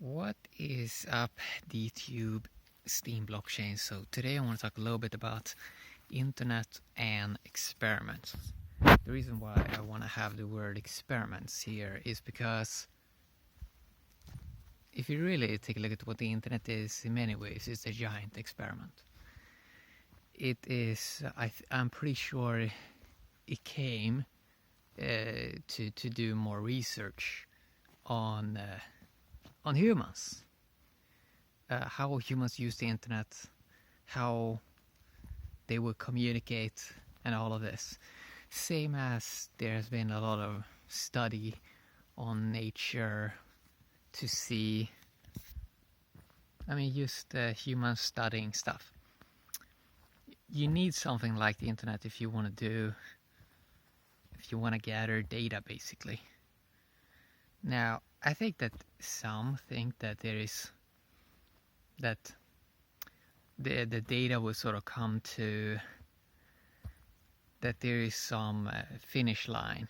What is up, DTube Steam blockchain? So today I want to talk a little bit about internet and experiments. The reason why I want to have the word experiments here is because if you really take a look at what the internet is, in many ways it's a giant experiment. It is, I'm pretty sure it came to do more research on humans. How humans use the internet, how they will communicate, and all of this. Same as there's been a lot of study on nature to see, just humans studying stuff. You need something like the internet if you want to gather data, basically. Now, I think that some think that the data will sort of come to that there is some finish line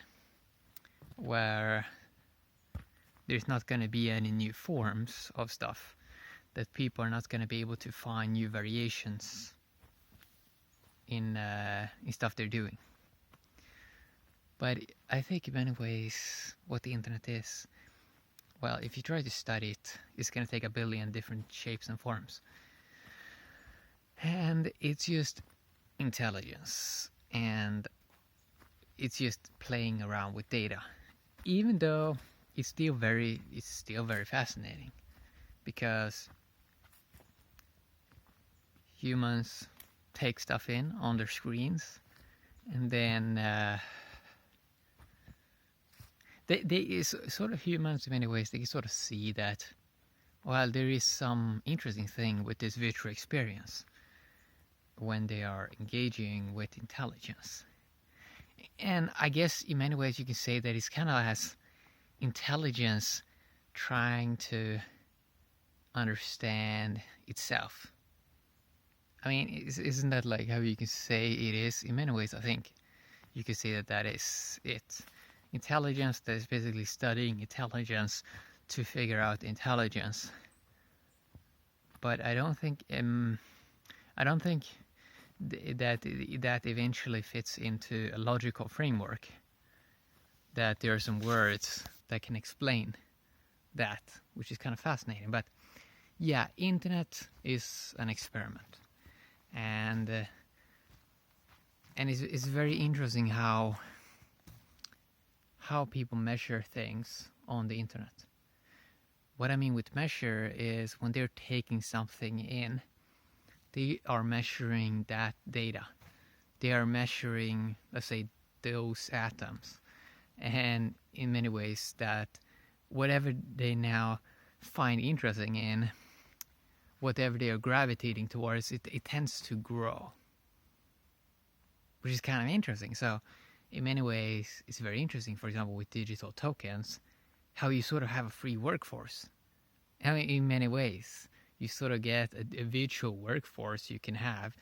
where there's not going to be any new forms of stuff, that people are not going to be able to find new variations in stuff they're doing. But I think in many ways what the internet is, well, if you try to study it, it's going to take a billion different shapes and forms. And it's just intelligence, and it's just playing around with data. Even though it's still very fascinating, because humans take stuff in on their screens, and then they sort of, humans in many ways, they can sort of see that, well, there is some interesting thing with this virtual experience when they are engaging with intelligence. And I guess in many ways you can say that it's kind of as intelligence trying to understand itself. I mean, isn't that like how you can say it is? In many ways, I think you could say that is it. Intelligence that is basically studying intelligence to figure out intelligence. But I don't think that eventually fits into a logical framework, that there are some words that can explain that, which is kind of fascinating. But yeah, internet is an experiment, and it's very interesting how people measure things on the internet. What I mean with measure is when they're taking something in, they are measuring that data. They are measuring, let's say, those atoms. And in many ways, that whatever they now find interesting in, whatever they are gravitating towards, it tends to grow, which is kind of interesting. So in many ways, it's very interesting, for example, with digital tokens, how you sort of have a free workforce. I mean, in many ways, you sort of get a virtual workforce you can have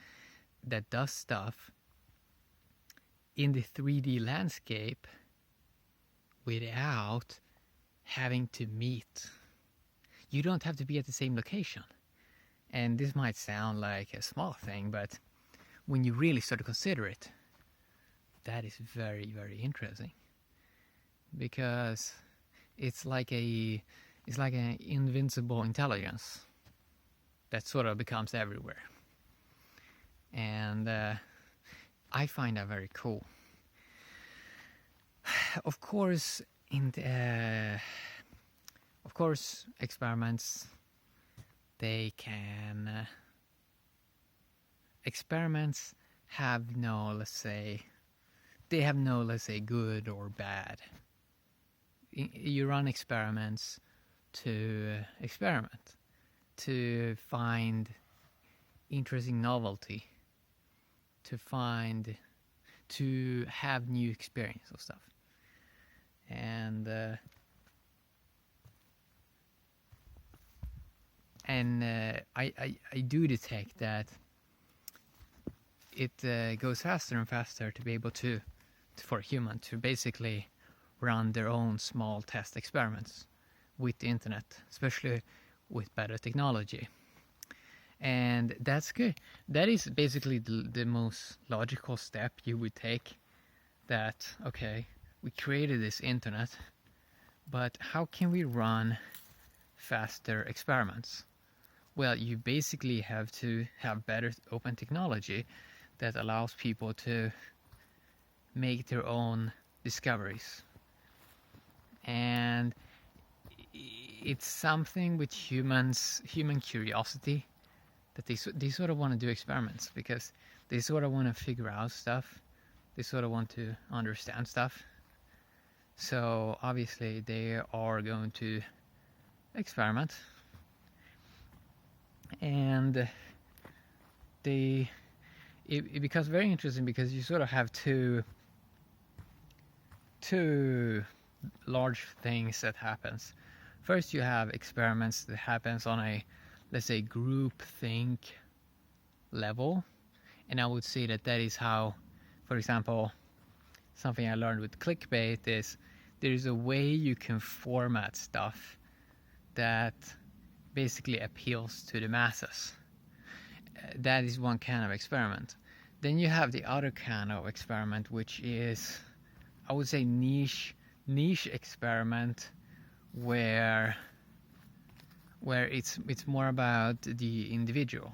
that does stuff in the 3D landscape without having to meet. You don't have to be at the same location. And this might sound like a small thing, but when you really start to consider it, that is very, very interesting, because it's like an invincible intelligence that sort of becomes everywhere, and I find that very cool. Of course, experiments, experiments have no, let's say, good or bad. You run experiments to experiment, to find interesting novelty, to have new experience of stuff. And I do detect that it goes faster and faster to be able for a human to basically run their own small test experiments with the internet, especially with better technology. And that's good. That is basically the most logical step you would take. That, okay, we created this internet, but how can we run faster experiments? Well, you basically have to have better open technology that allows people to make their own discoveries. And it's something with human curiosity, that they sort of want to do experiments because they sort of want to figure out stuff. They sort of want to understand stuff. So obviously they are going to experiment. And it becomes very interesting because you sort of have two large things that happens. First, you have experiments that happens on a, let's say, group think level, and I would say that is how, for example, something I learned with clickbait is there is a way you can format stuff that basically appeals to the masses. That is one kind of experiment. Then you have the other kind of experiment, which is, I would say, niche experiment, where it's more about the individual,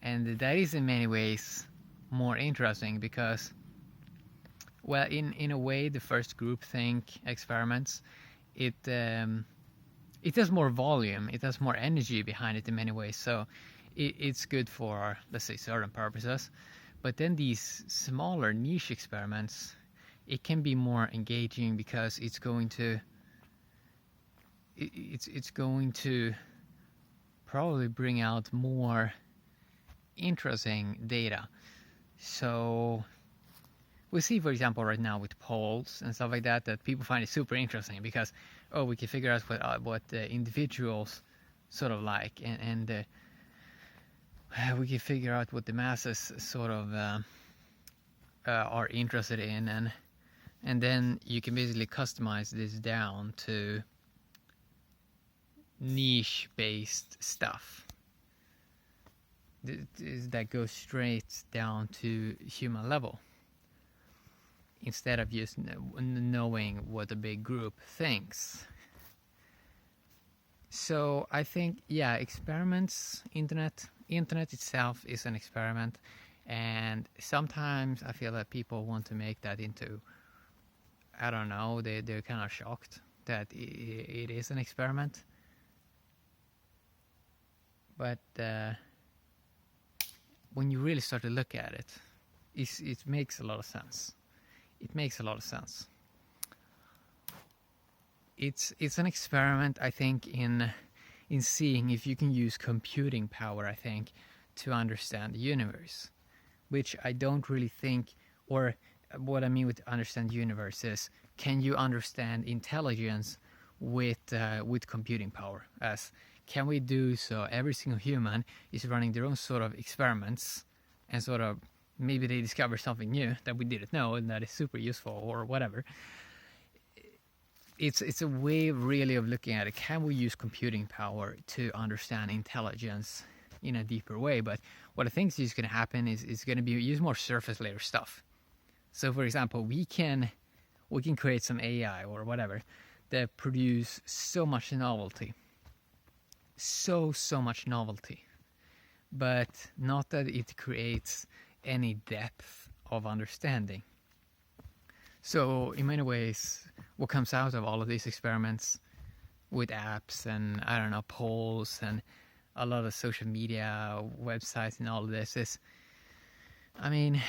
and that is in many ways more interesting because, well, in a way, the first groupthink experiments, it has more volume, it has more energy behind it in many ways, so it's good for, let's say, certain purposes. But then these smaller niche experiments, it can be more engaging because it's going to probably bring out more interesting data. So we see, for example, right now with polls and stuff like that people find it super interesting because, oh, we can figure out what the individuals sort of like, and we can figure out what the masses sort of are interested in, and then you can basically customize this down to niche-based stuff that goes straight down to human level, instead of just knowing what a big group thinks. So I think, yeah, experiments, internet itself is an experiment, and sometimes I feel that people want to make that into, I don't know, they're kind of shocked that it is an experiment. But when you really start to look at it, it makes a lot of sense. It makes a lot of sense. It's an experiment, I think, in seeing if you can use computing power, I think, to understand the universe, which I don't really think, or what I mean with understand the universe is, can you understand intelligence with computing power? As can we do so every single human is running their own sort of experiments, and sort of maybe they discover something new that we didn't know and that is super useful or whatever. It's a way really of looking at it. Can we use computing power to understand intelligence in a deeper way? But what I think is going to happen is going to be use more surface layer stuff. So for example, we can create some AI or whatever that produce so much novelty. So much novelty. But not that it creates any depth of understanding. So in many ways, what comes out of all of these experiments with apps and, I don't know, polls and a lot of social media websites and all of this is, I mean,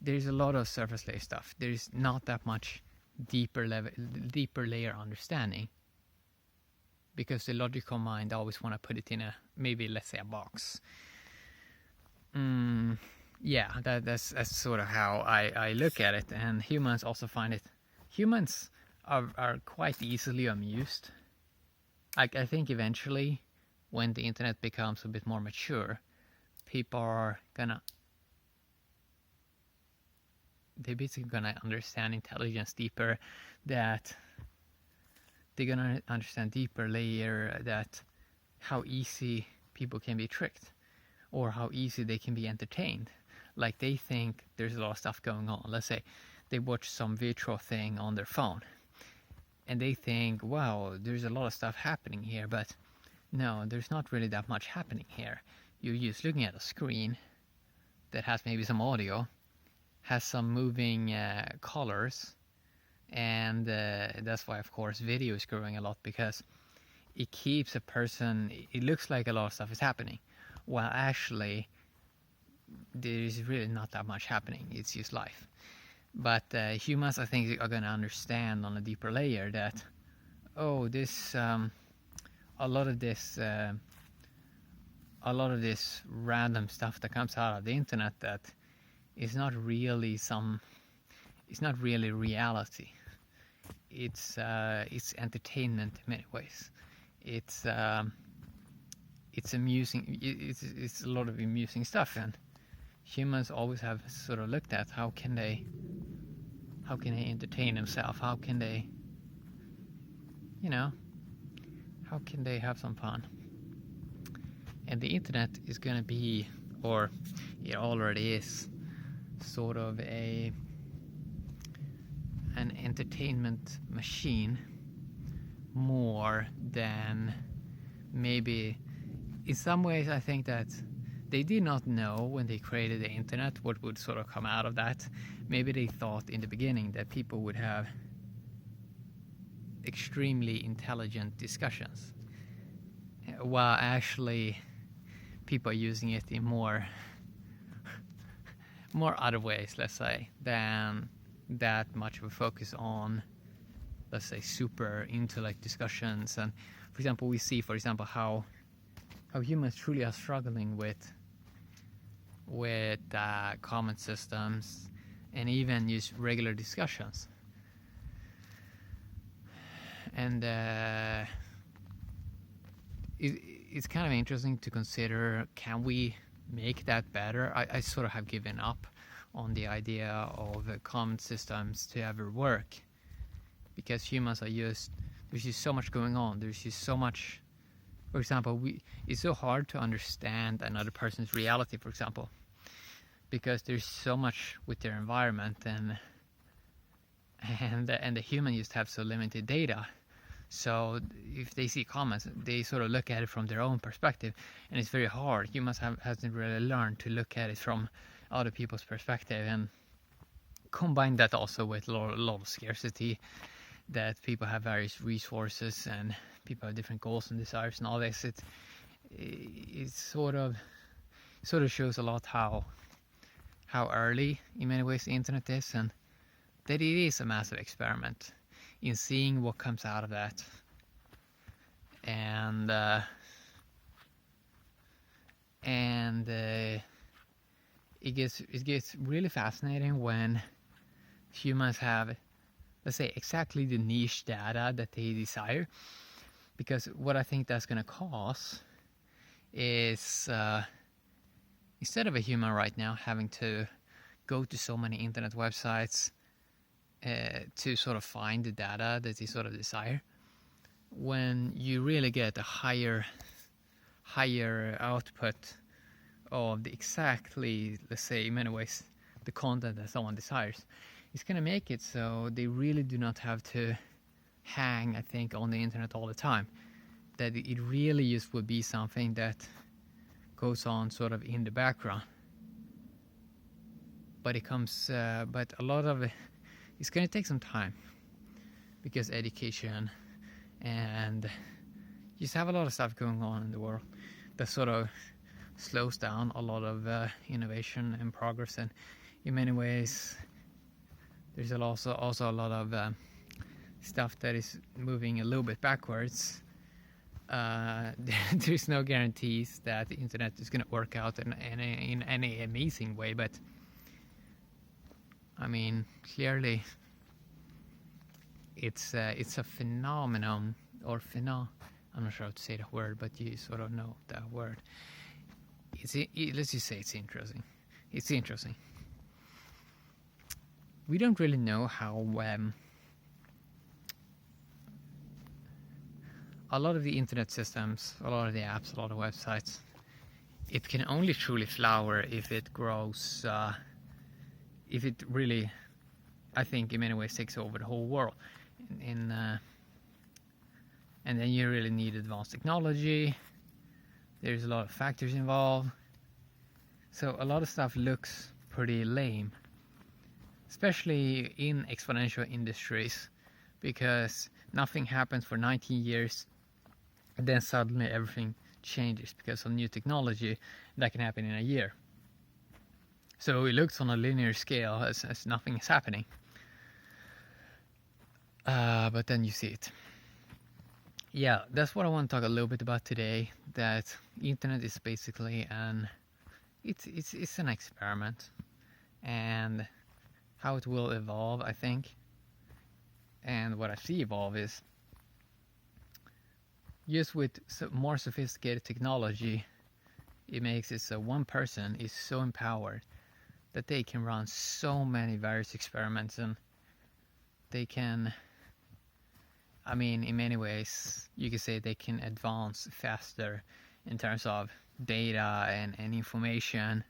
there's a lot of surface layer stuff. There's not that much deeper layer understanding, because the logical mind always want to put it in a, maybe, let's say, a box. Yeah, that's sort of how I look at it, and humans also find it. Humans are quite easily amused. I think eventually, when the internet becomes a bit more mature, people are they're basically gonna understand intelligence deeper, that they're gonna understand deeper layer that how easy people can be tricked, or how easy they can be entertained. Like they think there's a lot of stuff going on. Let's say they watch some virtual thing on their phone, and they think, wow, there's a lot of stuff happening here, but no, there's not really that much happening here. You're just looking at a screen that has maybe some audio, has some moving colors, and that's why, of course, video is growing a lot, because it keeps a person, it looks like a lot of stuff is happening, while actually there is really not that much happening. It's just life. But humans, I think, are going to understand on a deeper layer that, oh, this a lot of this random stuff that comes out of the internet that is not really it's not really reality. It's entertainment in many ways. It's amusing. It's a lot of amusing stuff, and humans always have sort of looked at how can they entertain themselves? How can they, how can they have some fun? And the internet is going to be, or it already is, sort of an entertainment machine, more than maybe, in some ways I think that they did not know when they created the internet what would sort of come out of that. Maybe they thought in the beginning that people would have extremely intelligent discussions, while actually people are using it in more other ways, let's say, than that much of a focus on, let's say, super intellect discussions. And for example, we see, for example, how humans truly are struggling with comment systems and even just regular discussions. And it's kind of interesting to consider, can we make that better? I sort of have given up on the idea of comment systems to ever work, because humans are there's just so much going on. There's just so much, for example, it's so hard to understand another person's reality, for example, because there's so much with their environment, and the human just have so limited data. So if they see comments, they sort of look at it from their own perspective, and it's very hard. Humans hasn't really learned to look at it from other people's perspective, and combine that also with a lot of scarcity, that people have various resources and people have different goals and desires and all this. It sort of shows a lot how early in many ways the internet is, and that it is a massive experiment in seeing what comes out of that. And it gets really fascinating when humans have, let's say, exactly the niche data that they desire, because what I think that's going to cause is, instead of a human right now having to go to so many internet websites to sort of find the data that they sort of desire, when you really get a higher output of the exactly, let's say, in many ways, the content that someone desires, it's going to make it so they really do not have to hang, I think, on the internet all the time. That it really just would be something that goes on sort of in the background. But but a lot of it, it's going to take some time, because education and you just have a lot of stuff going on in the world that sort of slows down a lot of innovation and progress. And in many ways, there's also a lot of stuff that is moving a little bit backwards. There's no guarantees that the internet is going to work out in any amazing way, but I mean, clearly it's a phenomenon, or I'm not sure how to say the word, but you sort of know that word. Let's just say it's interesting. It's interesting. We don't really know how a lot of the internet systems, a lot of the apps, a lot of websites, it can only truly flower if it grows, if it really, I think in many ways takes over the whole world. And then you really need advanced technology. There's a lot of factors involved. So a lot of stuff looks pretty lame, especially in exponential industries, because nothing happens for 19 years, and then suddenly everything changes because of new technology. That can happen in a year. So it looks on a linear scale as nothing is happening. But then you see it. Yeah, that's what I want to talk a little bit about today. That internet is basically it's an experiment, and how it will evolve, I think. And what I see evolve is just with more sophisticated technology, it makes it so one person is so empowered that they can run so many various experiments, and they can, I mean, in many ways, you could say they can advance faster in terms of data and information.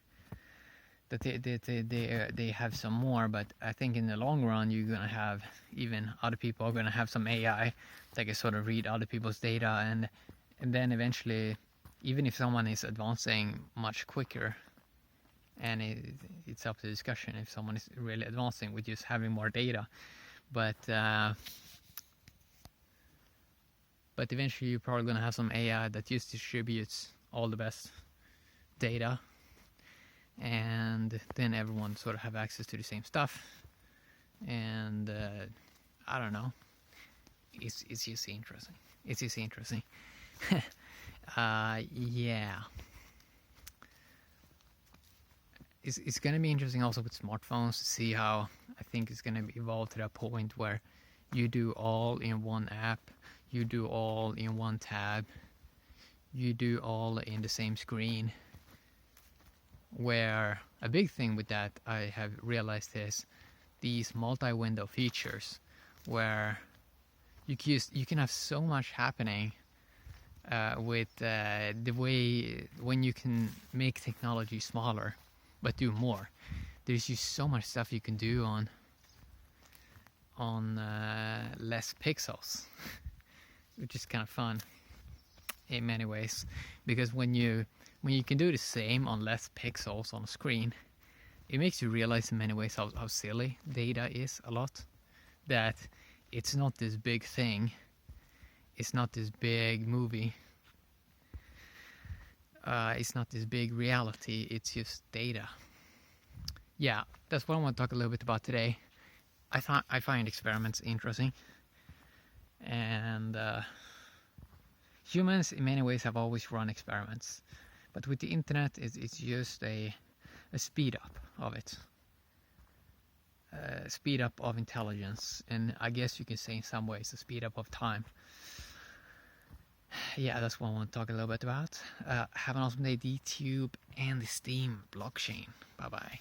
That they have some more, but I think in the long run, you're gonna have even other people are gonna have some AI that can sort of read other people's data, and then eventually, even if someone is advancing much quicker, and it's up to discussion if someone is really advancing with just having more data, but eventually you're probably gonna have some AI that just distributes all the best data, and then everyone sort of have access to the same stuff, and I don't know, it's just interesting. It's just interesting. Yeah, it's gonna be interesting also with smartphones to see how, I think it's gonna evolve to that point where you do all in one app, you do all in one tab, you do all in the same screen. Where a big thing with that I have realized is these multi-window features, where you can have so much happening with the way when you can make technology smaller but do more. There's just so much stuff you can do on less pixels, which is kind of fun in many ways, because when you can do the same on less pixels on a screen, it makes you realize in many ways how silly data is a lot. That it's not this big thing, it's not this big movie, it's not this big reality, it's just data. Yeah, that's what I want to talk a little bit about today. I find experiments interesting, and humans in many ways have always run experiments, but with the internet it's just a speed up of it, speed up of intelligence, and I guess you can say in some ways a speed up of time. Yeah, that's what I want to talk a little bit about. Have an awesome day, DTube and the Steam blockchain. Bye bye.